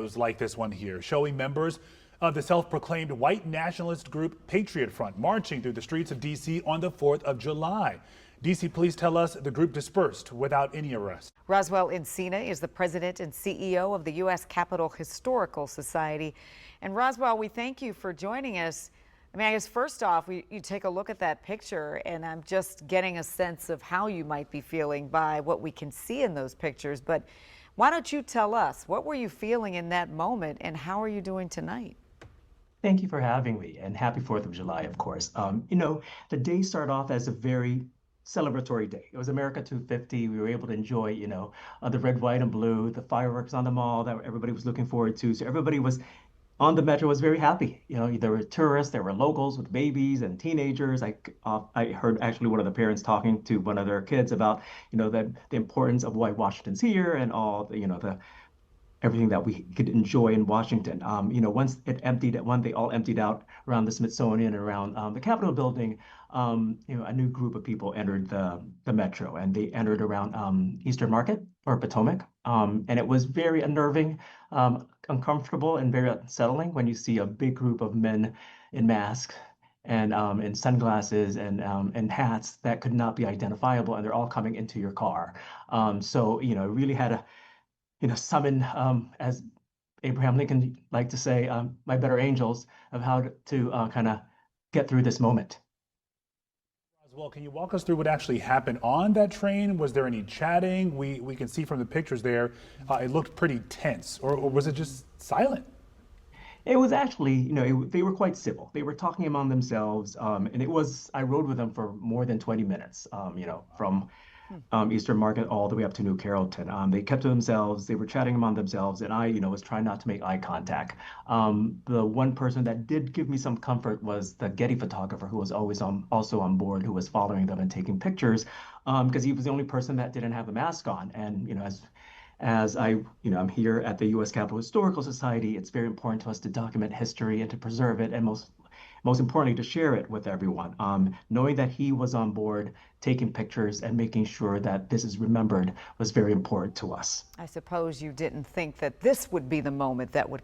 videos like this one here showing members of the self-proclaimed white nationalist group Patriot Front marching through the streets of D.C. on the 4th of July. D.C. police tell us the group dispersed without any arrest. Roswell Encina is the president and CEO of the U.S. Capitol Historical Society. And Roswell, we thank you for joining us. I mean, I guess first off, you take a look at that picture, and I'm just getting a sense of how you might be feeling by what we can see in those pictures. But why don't you tell us, what were you feeling in that moment, and how are you doing tonight? Thank you for having me, and happy 4th of July, of course. The day started off as a very celebratory day. It was America 250. We were able to enjoy, the red, white, and blue, the fireworks on the mall that everybody was looking forward to. So everybody was on the metro was very happy. There were tourists, there were locals with babies and teenagers. I heard actually one of the parents talking to one of their kids about, the importance of why Washington's here and all the everything that we could enjoy in Washington. Once they all emptied out around the Smithsonian and around the Capitol building, a new group of people entered the metro, and they entered around Eastern Market or Potomac. And it was very unnerving, uncomfortable, and very unsettling when you see a big group of men in masks and in sunglasses and hats that could not be identifiable, and they're all coming into your car. So it really had a summon, as Abraham Lincoln liked to say, my better angels of how to kind of get through this moment. Well, can you walk us through what actually happened on that train? Was there any chatting? We can see from the pictures there, it looked pretty tense, or was it just silent? It was actually, they were quite civil. They were talking among themselves, and I rode with them for more than 20 minutes, from Eastern Market all the way up to New Carrollton. They kept to themselves. They were chatting among themselves, and I, was trying not to make eye contact. The one person that did give me some comfort was the Getty photographer, who was also on board, who was following them and taking pictures, because he was the only person that didn't have a mask on. And as I'm here at the U.S. Capitol Historical Society, it's very important to us to document history and to preserve it, and most importantly, to share it with everyone. Knowing that he was on board, taking pictures and making sure that this is remembered was very important to us. I suppose you didn't think that this would be the moment that would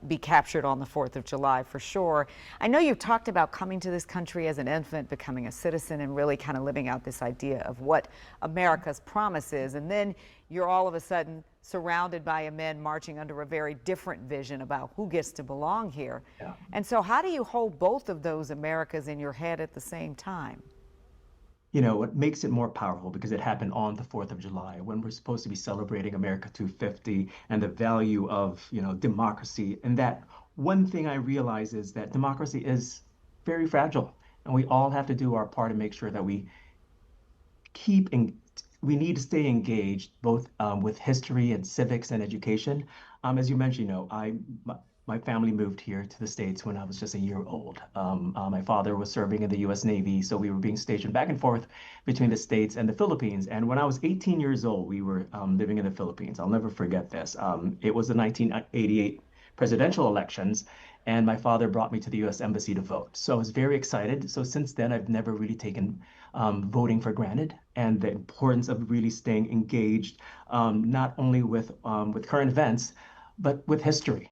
be captured on the 4th of July, for sure. I know you talked about coming to this country as an infant, becoming a citizen, and really kind of living out this idea of what America's promise is. And then you're all of a sudden surrounded by men marching under a very different vision about who gets to belong here. Yeah. And so how do you hold both of those Americas in your head at the same time? What makes it more powerful, because it happened on the 4th of July, when we're supposed to be celebrating America 250 and the value of, democracy. And that one thing I realize is that democracy is very fragile, and we all have to do our part to make sure that we we need to stay engaged both with history and civics and education. As you mentioned, my family moved here to the States when I was just a year old. My father was serving in the U.S. Navy, so we were being stationed back and forth between the States and the Philippines. And when I was 18 years old, we were living in the Philippines. I'll never forget this. It was the 1988 presidential elections, and my father brought me to the U.S. Embassy to vote. So I was very excited. So since then, I've never really taken voting for granted, and the importance of really staying engaged, not only with current events, but with history.